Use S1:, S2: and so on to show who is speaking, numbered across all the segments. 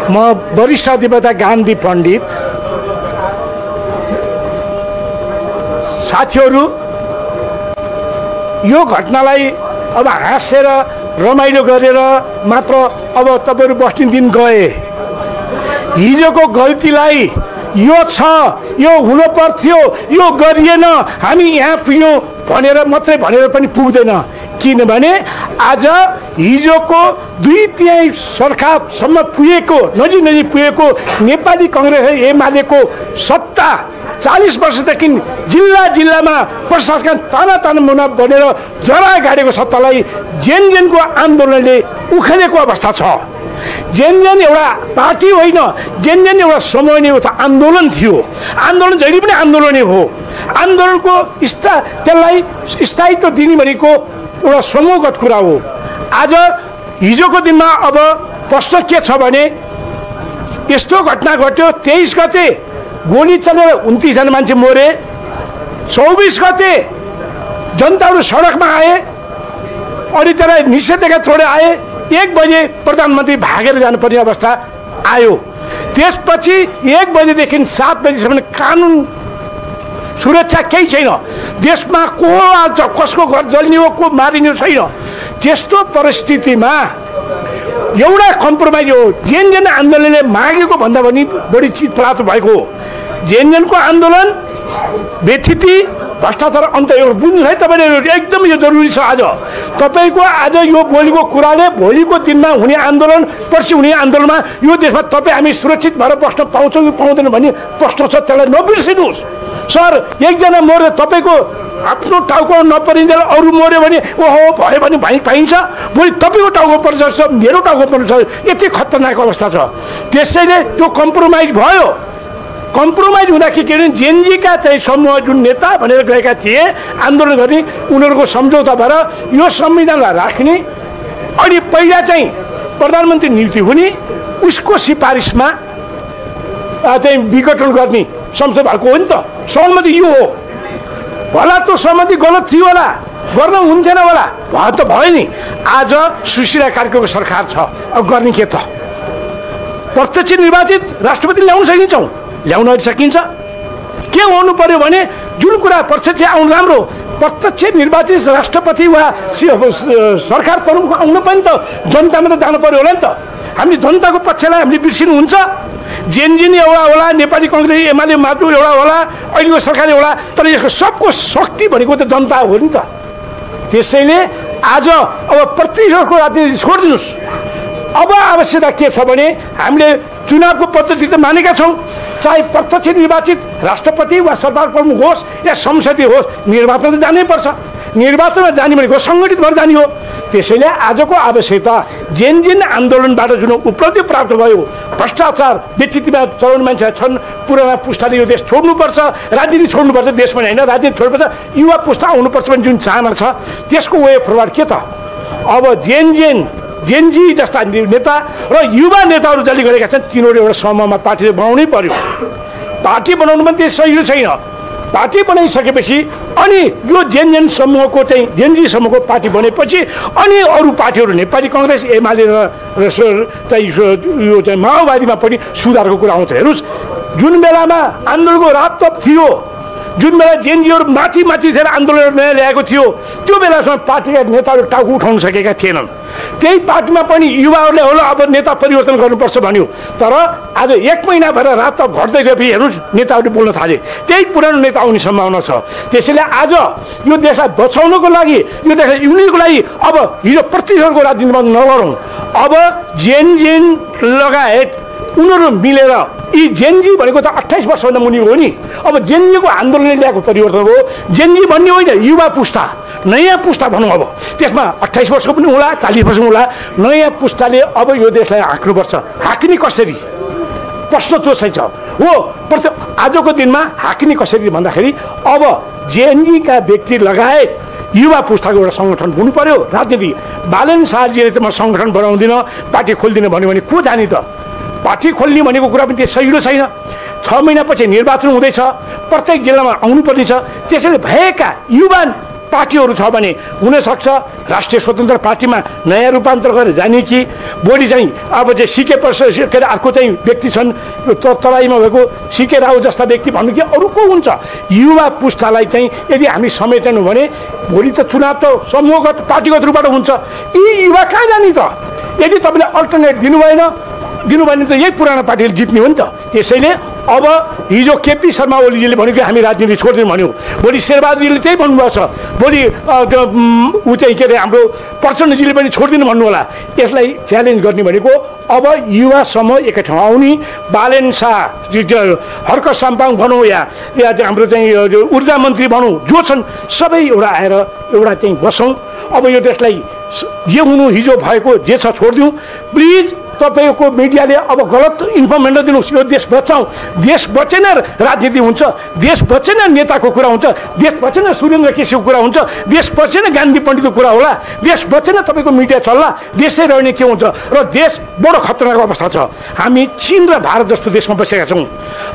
S1: म वरिष्ठ अधिवक्ता गान्धी पण्डित साथीहरू यो घटनालाई अब हाँसेर रमाइलो गरेर मात्र अब तपाईहरु बस्ने दिन गए हिजोको गल्तीलाई यो छ यो हुनु पर्थ्यो यो गरिएन हामी यहाँ पुग्यौं भनेर मात्रै भनेर पनि पुग्दैन किनभने आज हिजोको 2/3 सरकारसम्म पुगेको नजिक पुगेको नेपाली कांग्रेस एमालेको सत्ता 40 वर्षदेखि जिल्लामा प्रशासन ताना मुना बनेर जरा गाडेको सत्तालाई जेनको आन्दोलनले उखेलेको अवस्था छ। जेन एउटा पार्टी होइन जेन एउटा समूह नै हो, आन्दोलन थियो। आन्दोलन जहिले पनि आन्दोलनै हो। आन्दोलनको त्यसलाई स्थायित्व दिने भनेको एउटा समूहगत कुरा हो। आज हिजोको दिनमा अब प्रश्न के छ भने यस्तो घटना घट्यो 23 गते गोली चलेर 29 जना मान्छे मरे, 24 गते जनताहरू सडकमा आए अनि त्यसलाई निषेधाज्ञा छोडेर आए, 1 बजे प्रधानमन्त्री भागेर जानुपर्ने अवस्था आयो। त्यसपछि 1 बजेदेखि 7 बजेसम्म कानुन सुरक्षा केही छैन। देशमा को आल्छ, कसको घर जल्ने हो, को मारिने छैन। त्यस्तो परिस्थितिमा एउटा कम्प्रोमाइज हो। जेन आन्दोलनले मागेको भन्दा पनि बढी चिज प्राप्त भएको हो। जेनको आन्दोलन व्यथिति भ्रष्टाचार अन्त यो बुझ्नु है तपाईले, एकदम यो जरुरी छ। आज तपाईको आज यो बोलेको कुराले भोलिको दिनमा हुने आन्दोलन, पर्सि हुने आन्दोलनमा यो देशमा तपाई हामी सुरक्षित भएर बस्न पाउँछौँ कि पाउँदैन भन्ने प्रश्न छ। त्यसलाई नबिर्सिनुहोस्। सर एकजना मर्यो तपाईको आफ्नो टाउको नपरिन्जेल अरू मर्यो भने ओहो भयो भने पाइन्छ, भोलि तपाईको टाउको पर्छ, मेरो टाउको पर्छ। यति खतरनाक अवस्था छ। त्यसैले त्यो कम्प्रोमाइज भयो। कम्प्रोमाइज हुँदा के भने जेनजीका चाहिँ समूह जुन नेता भनेर गएका थिए आन्दोलन गर्ने, उनीहरूको सम्झौता भएर यो संविधानलाई राख्ने अनि पहिला चाहिँ प्रधानमन्त्री नियुक्ति हुने, उसको सिफारिसमा चाहिँ विघटन गर्ने संसद भएको हो नि त। सहमति यो हो। भला त्यो सहमति गलत थियो होला, गर्न हुन्थेन होला, भयो त भयो नि। आज सुशीला कार्कीको सरकार छ, अब गर्ने के त? प्रत्यक्ष निर्वाचित राष्ट्रपति ल्याउन सकिन्छौँ, ल्याउन सकिन्छ। के हुनु पर्यो भने जुन कुरा प्रत्यक्ष आउनु राम्रो, प्रत्यक्ष निर्वाचित राष्ट्रपति वा सरकार प्रमुख आउनु पनि त जनतामा त जानु पर्यो होला नि त। हामीले जनताको पक्षलाई हामीले बिर्सिनु हुन्छ? जेन एउटा होला, नेपाली कांग्रेस एमाले मात्र एउटा होला, अहिलेको सरकार एउटा, तर यसको सबको शक्ति भनेको त जनता हो नि त। त्यसैले आज अब प्रतिशोधको राजनीति छोडिदिनुहोस्। अब आवश्यकता के छ भने हामीले चुनावको पद्धति त मानेका छौँ, चाहे प्रत्यक्ष निर्वाचित राष्ट्रपति वा सरकार प्रमुख होस् या संसदीय होस्, निर्वाचन त जानै पर्छ। निर्वाचनमा जाने भनेको सङ्गठित भएर जाने हो। त्यसैले आजको आवश्यकता जेन आन्दोलनबाट जुन उपलब्धि प्राप्त भयो, भ्रष्टाचार व्यक्तित्वमा चलाउने मान्छे छन्, पुराना पुस्ताले यो देश छोड्नुपर्छ, राजनीति छोड्नुपर्छ, देश पनि होइन राजनीति छोड्नुपर्छ, युवा पुस्ता आउनुपर्छ भन्ने जुन चाहना छ त्यसको वे फरवार्ड के त? अब जेनजी जस्ता नेता र युवा नेताहरू जसले गरेका छन् तिनीहरू एउटा समूहमा पार्टी बनाउनै पर्यो। पार्टी बनाउनु पनि त्यति सजिलो छैन। पार्टी बनाइसकेपछि अनि यो जेन समूहको चाहिँ जेनजी समूहको पार्टी बनेपछि अनि अरू पार्टीहरू नेपाली कांग्रेस एमाले र यो चाहिँ माओवादीमा पनि सुधारको कुरा आउँछ। हेर्नुहोस्, जुन बेलामा आन्दोलनको राततप थियो, जुन बेला जेनजीहरू माथि थिएर आन्दोलन ल्याएको थियो, त्यो बेलासम्म पार्टीका नेताहरू टाउको उठाउन सकेका थिएनन्। त्यही पार्टीमा पनि युवाहरूले होला अब नेता परिवर्तन गर्नुपर्छ भन्यो, तर आज 1 महिना भएर रात घट्दै गएपछि हेर्नुहोस् नेताहरूले बोल्न थाले। त्यही पुरानो नेता आउने सम्भावना छ। त्यसैले आज यो देशलाई बचाउनको लागि, यो देशलाई युनिटको लागि अब हिजो प्रतिशोधको राजनीतिमा नगरौँ। अब जेन लगायत उनीहरू मिलेर यी जेनजी भनेको त 28 वर्षभन्दा मुनि हो नि। अब जेनजीको आन्दोलनले ल्याएको परिवर्तन हो। जेनजी भन्ने होइन, युवा पुस्ता, नयाँ पुस्ता भनौँ। अब त्यसमा 28 वर्षको पनि होला, 40 वर्षको होला। नयाँ पुस्ताले अब यो देशलाई हाँक्नुपर्छ। हाँक्ने कसरी? प्रश्न त्यो चाहिँ छ हो। आजको दिनमा हाँक्ने कसरी भन्दाखेरि अब जेनजीका व्यक्ति लगायत युवा पुस्ताको एउटा सङ्गठन हुनु पर्यो। राजनीति बालन शाहजीले त म सङ्गठन बनाउँदिनँ, पार्टी खोल्दिनँ भन्यो भने को जाने त? पार्टी खोल्ने भनेको कुरा पनि त्यो सजिलो छैन। 6 महिनापछि निर्वाचन हुँदैछ, प्रत्येक जिल्लामा आउनुपर्ने छ। त्यसैले भएका युवा पार्टीहरू छ भने हुनसक्छ राष्ट्रिय स्वतन्त्र पार्टीमा नयाँ रूपान्तर गरेर जाने कि भोलि चाहिँ अब चाहिँ सिके के अरे अर्को चाहिँ व्यक्ति छन् तराईमा भएको सिके राव जस्ता व्यक्ति भन्नु कि अरू को हुन्छ युवा पुस्तालाई चाहिँ यदि हामी समेटेनौँ भने भोलि त चुनाव त समूहगत पार्टीगत रूपबाट हुन्छ यी युवा कहाँ जाने त यदि तपाईँले अल्टरनेट दिनु भएन त यही पुरानो पार्टीले जित्ने हो नि त त्यसैले अब हिजो केपी शर्मा ओलीजीले भनेको हामी राजनीति छोड्दिउँ भन्यो भोलि शेरबहादुरजीले त्यही भन्नुभएको छ भोलि ऊ चाहिँ के अरे हाम्रो प्रचण्डजीले पनि छोडिदिनु भन्नु होला यसलाई च्यालेन्ज गर्ने भनेको अब युवा समूह एकै ठाउँ आउने बालेन शाह हर्क साम्पाङ भनौँ या चाहिँ हाम्रो चाहिँ ऊर्जा मन्त्री भनौँ जो छन् सबै एउटा आएर एउटा चाहिँ बसौँ अब यो देशलाई जे हुनु हिजो भएको जे छ छोडिदिउँ प्लिज तपाईँको मिडियाले अब गलत इन्फर्मेसन नदिनुहोस् यो देश बचाउँ देश बचेन राजनीति हुन्छ देश बचेन नेताको कुरा हुन्छ देश बचेन सुरेन्द्र केसीको कुरा हुन्छ देश बचेन गान्धी पण्डितको कुरा होला देश बचेन तपाईँको मिडिया चल्ला देशै रहने के हुन्छ र देश बडो खतरनाक अवस्था छ हामी चीन र भारत जस्तो देशमा बसेका छौँ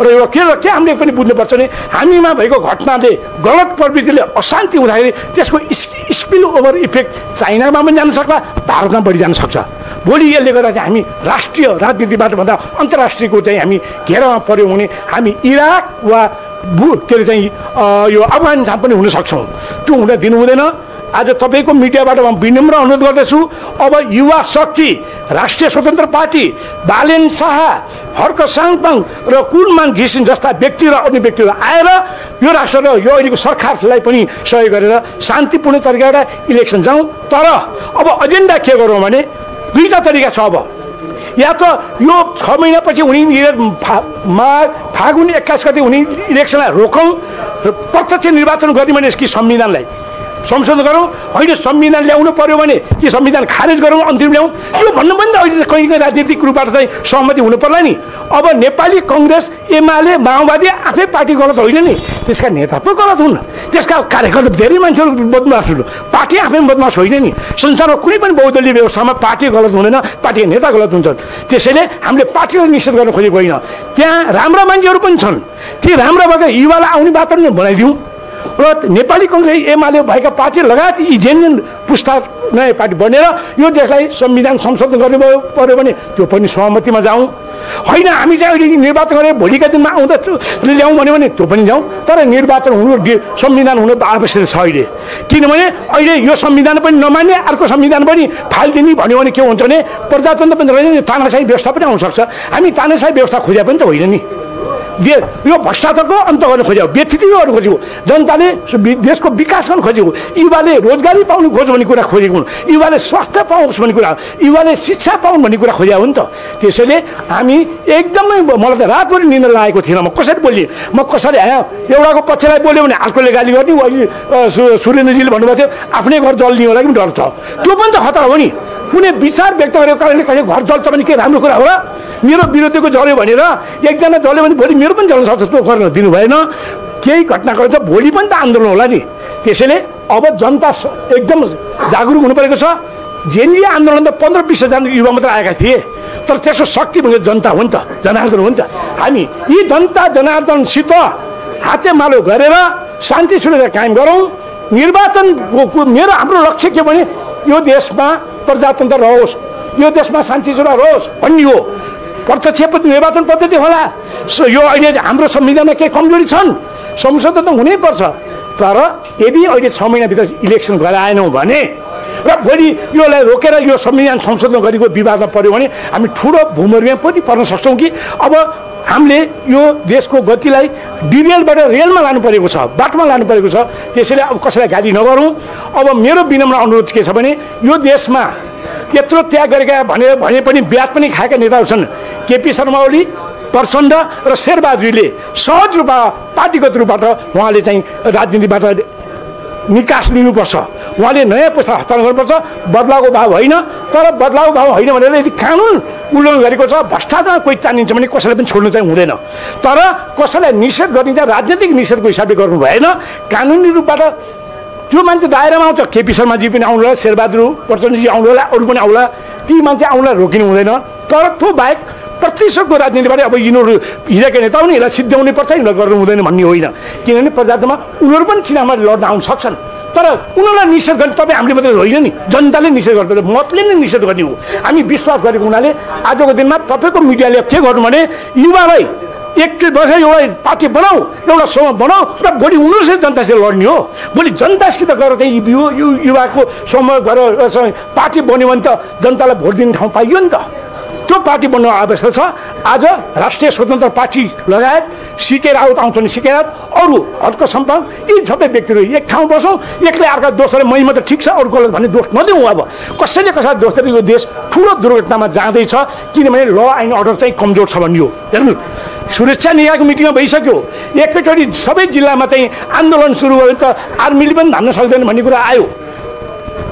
S1: र यो के हामीले पनि बुझ्नुपर्छ भने हामीमा भएको घटनाले गलत प्रवृत्तिले अशान्ति हुँदाखेरि त्यसको स्पिल ओभर इफेक्ट चाइनामा पनि जान सक्ला भारतमा बढी जान सक्छ भोलि यसले गर्दा चाहिँ हामी राष्ट्रिय राजनीतिबाट भन्दा अन्तर्राष्ट्रियको चाहिँ हामी घेरामा पऱ्यौँ भने हामी इराक वा के अरे चाहिँ यो अफगानिस्तान पनि हुन सक्छौँ त्यो हुन दिनु हुँदैन आज तपाईँको मिडियाबाट म विनम्र अनुरोध गर्दछु अब युवा शक्ति राष्ट्रिय स्वतन्त्र पार्टी बालेन शाह हर्क साङपाङ र कुलमान घिसिङ जस्ता व्यक्ति र अन्य व्यक्तिहरू आएर यो राष्ट्र र यो अहिलेको सरकारलाई पनि सहयोग गरेर शान्तिपूर्ण तरिकाबाट इलेक्सन जाउँ तर अब एजेन्डा के गरौँ भने दुईवटा तरिका छ अब या त यो 6 महिनापछि हुने फागुन 21 गते हुने इलेक्सनलाई रोकौँ र प्रत्यक्ष निर्वाचन गर्ने भने कि संविधानलाई संशोधन गरौँ होइन संविधान ल्याउनु पर्यो भने कि संविधान खारेज गरौँ अन्तिम ल्याउँ यो भन्नु पनि त अहिले कहीँ कहीँ राजनीतिक रूपबाट चाहिँ सहमति हुनु पर्ला नि अब नेपाली कङ्ग्रेस एमाले माओवादी आफै पार्टी गलत होइन नि त्यसका नेता पो गलत हुन् त्यसका कार्यकर्ता धेरै मान्छेहरू बदमास हुनु पार्टी आफै बदमास होइन नि संसारमा कुनै पनि बहुदलीय व्यवस्थामा पार्टी गलत हुँदैन पार्टीका नेता गलत हुन्छन् त्यसैले हामीले पार्टीलाई निषेध गर्न खोजेको होइन त्यहाँ राम्रा मान्छेहरू पनि छन् ती राम्रा भएका युवालाई आउने वातावरण बनाइदिउँ र नेपाली कङ्ग्रेस एमाले भएका पार्टी लगायत यी जेन पुस्ता नयाँ पार्टी बनेर यो देशलाई संविधान संशोधन गर्नु पर्यो भने त्यो पनि सहमतिमा जाउँ होइन हामी चाहिँ अहिले निर्वाचन गरेर भोलिका दिनमा आउँदा ल्याउँ भन्यो भने त्यो पनि जाउँ तर निर्वाचन हुनु संविधान हुनु आवश्यक छ अहिले किनभने अहिले यो संविधान पनि नमान्ने अर्को संविधान पनि फालिदिने भन्यो भने के हुन्छ भने प्रजातन्त्र पनि रहेन तानाशाही व्यवस्था पनि आउनसक्छ हामी तानाशाही व्यवस्था खोजे पनि त होइन नि यो भ्रष्टाचारको अन्त गर्न खोजेको व्यक्तित्व गर्नु खोजेको जनताले देशको विकास गर्न खोजेको युवाले रोजगारी पाउनु खोज्यो भन्ने कुरा खोजेको हुन् युवाले स्वास्थ्य पाओस् भन्ने कुरा युवाले शिक्षा पाउन् भन्ने कुरा खोजेको हो नि त त्यसैले हामी एकदमै मलाई त रातभरि निन्द्रा लागेको थिएन म कसरी बोलेँ म कसरी एउटाको पक्षलाई बोल्यो भने अर्कोले गाली गर्ने अहिले सुरेन्द्रजीले भन्नुभएको थियो आफ्नै घर जल्ने होला पनि डर छ त्यो पनि त खतरा हो नि कुनै विचार व्यक्त गरेको कारणले कहिले घर जल्छ भने के राम्रो कुरा हो र मेरो विरोधीको जल्यो भनेर एकजना जल्यो भने भोलि मेरो पनि जल्न सक्छ त्यो गर्न दिनु भएन केही घटना गर्छ भोलि पनि त आन्दोलन होला नि त्यसैले अब जनता एकदम जागरुक हुनु परेको छ जेनजी आन्दोलन त 15-20 हजार युवा मात्र आएका थिए तर त्यसको शक्ति भनेको जनता हो नि त जनार्दन हो नि त हामी यी जनता जनार्दनसित हातेमालो गरेर शान्ति सुरक्षा कायम गरौँ निर्वाचनको मेरो हाम्रो लक्ष्य के भने यो देशमा प्रजातन्त्र रहोस् यो देशमा शान्ति सुरक्षा रहोस् भन्ने हो प्रत्यक्ष निर्वाचन पद्धति होला यो अहिले हाम्रो संविधानमा केही कमजोरी छन् संशोधन त हुनैपर्छ तर यदि अहिले 6 महिनाभित्र इलेक्सन गराएनौँ भने र भोलि योलाई रोकेर यो संविधान संशोधन गरेको विवादमा पर्यो भने हामी ठुलो भूमर्मा पनि पर्न सक्छौँ कि अब हामीले यो देशको गतिलाई डिरेलबाट रेलमा लानु परेको छ बाटोमा लानु परेको छ त्यसैले अब कसैलाई गाली नगरौँ अब मेरो विनम्र अनुरोध के छ भने यो देशमा यत्रो त्याग गरेका भने पनि ब्याज पनि खाएका नेताहरू छन् केपी शर्मा ओली प्रचण्ड र शेरबहादुरले सहज रूपमा पार्टीगत रूपबाट उहाँले चाहिँ राजनीतिबाट निकास लिनुपर्छ उहाँले नयाँ पुस्ता हस्तान्तरण गर्नुपर्छ बदलावको भाव होइन तर बदलावको भाव होइन भनेर यदि कानुन उल्लङ्घन गरेको छ भ्रष्टाचार कोही तानिन्छ भने कसैलाई पनि छोड्नु चाहिँ हुँदैन तर कसैलाई निषेध गरिन्छ राजनीतिक निषेधको हिसाबले गर्नु भएन कानुनी रूपबाट जो मान्छे दायरामा आउँछ केपी शर्माजी पनि आउनु होला शेरबहादुर प्रचण्डजी आउनु होला अरू पनि आउला ती मान्छे आउनलाई रोकिनु हुँदैन तर त्यो बाहेक प्रतिशतको राजनीतिबाट अब यिनीहरू हिजोका नेता हुन् यसलाई सिद्ध्याउनै पर्छ यिनीहरू गर्नु हुँदैन भन्ने होइन किनभने प्रजातन्त्रमा उनीहरू पनि चुनावमा लड्न आउन सक्छन् तर उनीहरूलाई निषेध गर्ने तपाईँ हामीले मात्रै होइन नि, जनताले निषेध गर्नु, मतले नै निषेध गर्ने हो। हामी विश्वास गरेको हुनाले आजको दिनमा तपाईँको मिडियाले के गर्नु भने युवालाई एकचोटि बसेर एउटा पार्टी बनाऊ, एउटा समूह बनाऊ र भोलि उनीहरूसित जनतासित लड्ने हो। भोलि जनतासित गएर चाहिँ युवाको समूह गरेर पार्टी बन्यो भने त जनतालाई भोट दिने ठाउँ पाइयो नि त। त्यो पार्टी बन्नु आवश्यक छ। आज राष्ट्रिय स्वतन्त्र पार्टी लगायत सिके राउत आउँछ नि, सिके राउत अरू हर्क सम्पन्न यी सबै व्यक्तिहरू एक ठाउँ बसौँ, एक्लै अर्का दोषले मै मात्रै ठिक छ अरू गलत भन्ने दोष नदिउँ। अब कसैले कसैलाई दोष दिएर यो देश ठुलो दुर्घटनामा जाँदैछ, किनभने ल एन्ड अर्डर चाहिँ कमजोर छ भन्ने हो। हेर्नु सुरक्षा निकायको मिटिङमा भइसक्यो, एकैचोटि सबै जिल्लामा चाहिँ आन्दोलन सुरु भयो त आर्मीले पनि धान्न सक्दैन भन्ने कुरा आयो।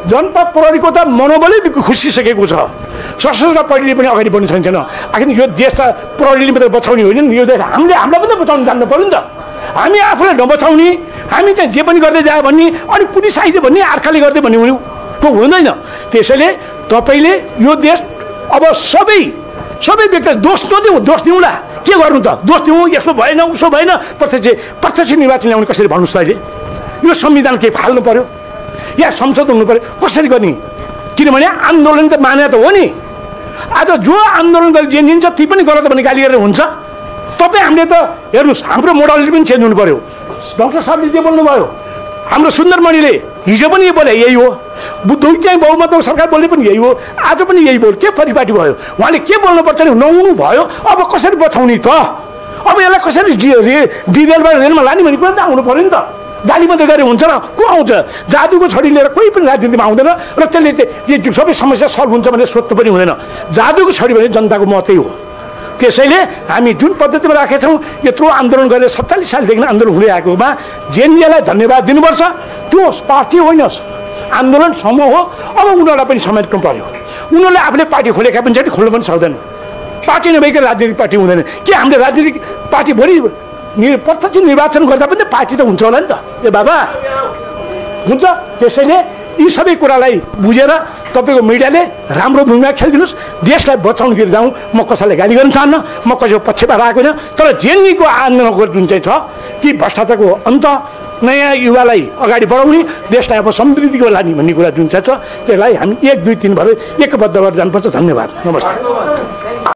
S1: जनता प्रहरीको त मनोबलै खुसिसकेको छ, सशस्त्र प्रहरीले पनि अगाडि बढ्न सकिँदैन। आखिर यो देश त प्रहरीले मात्रै बचाउने होइन नि, यो देश हामीलाई पनि बचाउनु जान्नु पऱ्यो नि त। हामी आफूलाई नबचाउने, हामी चाहिँ जे पनि गर्दै जायो भन्ने, अनि पुलिस आइदियो भन्ने अर्काले गर्दै भन्ने त्यो हुँदैन। त्यसैले तपाईँले यो देश अब सबै व्यक्ति दोष नदिउँ, दोष दिउँला के गर्नु त, दोष दिउँ यसो भएन उसो भएन, प्रत्यक्ष निर्वाचन ल्याउने कसरी भन्नुहोस् त। अहिले यो संविधान के फाल्नु पर्यो या संसद हुनु पर्यो, कसरी गर्ने? किनभने आन्दोलन त माने त हो नि। आज जो आन्दोलन गरेर जे दिन्छ ती पनि गलत भने गाली गरेर हुन्छ। तपाईँ हामीले त हेर्नुहोस् हाम्रो मोडालिटी पनि चेन्ज हुनु पर्यो। डाक्टर साहबले जे बोल्नुभयो, हाम्रो सुन्दरमणिले हिजो पनि यो बोले यही हो, दुईटै बहुमतको सरकार बोल्ने पनि यही हो, आज पनि यही बोल। के परिपाटी भयो? उहाँले के बोल्नुपर्छ नि नहुनु भयो। अब कसरी बचाउने त? अब यसलाई कसरी डिरेलबाट रेलमा लाने भन्ने कुरा त आउनु पऱ्यो नि त। गाली मात्रै गरे हुन्छ र को आउँछ? जादुको छडी लिएर कोही पनि राजनीतिमा आउँदैन र त्यसले सबै समस्या सल्भ हुन्छ भनेर सोध्नु पनि हुँदैन। जादुको छडी भने जनताको मतै हो। त्यसैले हामी जुन पद्धतिमा राखेका छौँ, यत्रो आन्दोलन गरेर 47 सालदेखि आन्दोलन हुँदै आएकोमा जेएनजीलाई धन्यवाद दिनुपर्छ। त्यो पार्टी होइन, आन्दोलन समूह हो। अब उनीहरूलाई पनि समेट्नु पर्यो। उनीहरूले आफूले पार्टी खोलेका पनि छ, खोल्नु पनि सक्दैन। पार्टी नभइकन राजनीतिक पार्टी हुँदैन। के हामीले राजनीतिक पार्टी भोलि प्रत्यक्ष निर्वाचन गर्दा पनि पार्टी त हुन्छ होला नि त, ए बाबा हुन्छ। त्यसैले यी सबै कुरालाई बुझेर तपाईँको मिडियाले राम्रो भूमिका खेलिदिनुहोस्, देशलाई बचाउनुतिर जाउँ। म कसैलाई गाली गर्न चाहन्न, म कसैको पक्षमा राखेको होइन। तर जेएनजीको आन्दोलनको जुन चाहिँ छ कि भ्रष्टाचारको अन्त, नयाँ युवालाई अगाडि बढाउने, देशलाई अब समृद्धिको लाने भन्ने कुरा जुन चाहिँ छ त्यसलाई हामी 1, 2, 3 भएर एकबद्ध गरेर जानुपर्छ। धन्यवाद, नमस्ते।